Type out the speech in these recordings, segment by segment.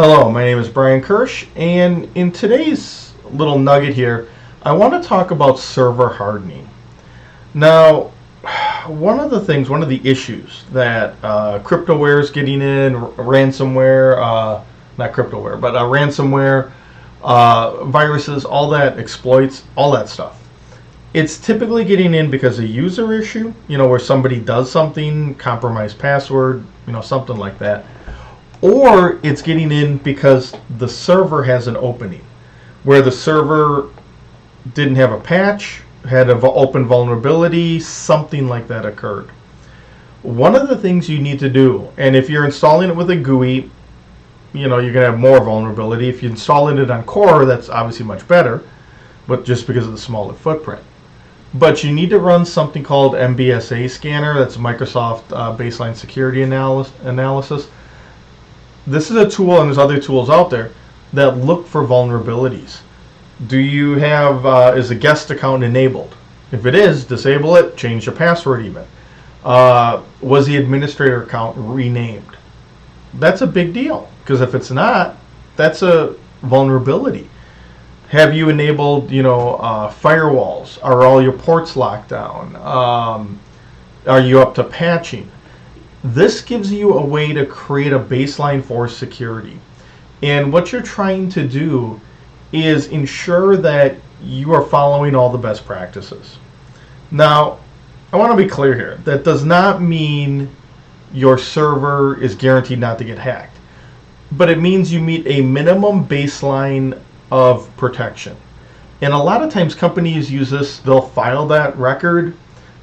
Hello, my name is Brian Kirsch, and in today's little nugget here, I want to talk about server hardening. Now, one of the issues that cryptoware is getting in, ransomware, not cryptoware, but ransomware, viruses, all that, exploits, all that stuff. It's typically getting in because of user issue, where somebody does something, compromised password, something like that. Or it's getting in because the server has an opening, where the server didn't have a patch, had an open vulnerability, something like that occurred. One of the things you need to do, and if you're installing it with a GUI, you're going to have more vulnerability. If you're installing it on Core, that's obviously much better, but just because of the smaller footprint. But you need to run something called Mbsa Scanner. That's Microsoft Baseline Security Analysis. This is a tool, and there's other tools out there that look for vulnerabilities. Do you have, is a guest account enabled? If it is, disable it, change the password even. Was the administrator account renamed? That's a big deal, because if it's not, that's a vulnerability. Have you enabled, firewalls? Are all your ports locked down? Are you up to patching? This gives you a way to create a baseline for security. And what you're trying to do is ensure that you are following all the best practices. Now, I want to be clear here. That does not mean your server is guaranteed not to get hacked. But it means you meet a minimum baseline of protection. And a lot of times companies use this. They'll file that record.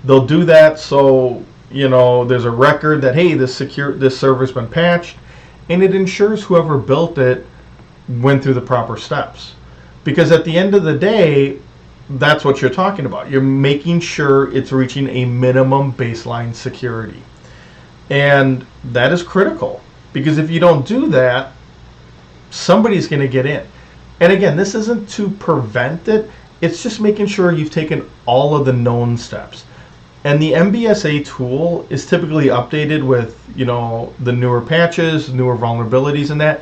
They'll do that so there's a record that, hey, this server's been patched, and it ensures whoever built it went through the proper steps. Because at the end of the day, that's what you're talking about. You're making sure it's reaching a minimum baseline security. And that is critical, because if you don't do that, somebody's going to get in. And again, this isn't to prevent it. It's just making sure you've taken all of the known steps. And the Mbsa tool is typically updated with, the newer patches, newer vulnerabilities and that.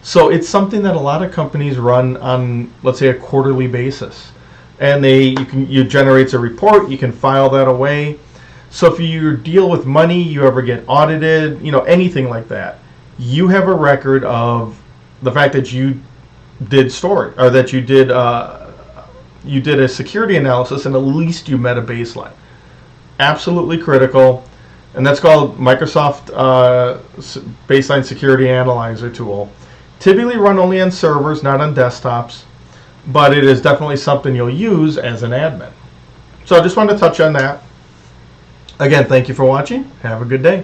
So it's something that a lot of companies run on, let's say, a quarterly basis. And you generates a report, you can file that away. So if you deal with money, you ever get audited, anything like that, you have a record of the fact that you did storage, or that you did a security analysis, and at least you met a baseline. Absolutely critical, and that's called Microsoft Baseline Security Analyzer tool. Typically run only on servers, not on desktops, but it is definitely something you'll use as an admin. So I just wanted to touch on that. Again, thank you for watching. Have a good day.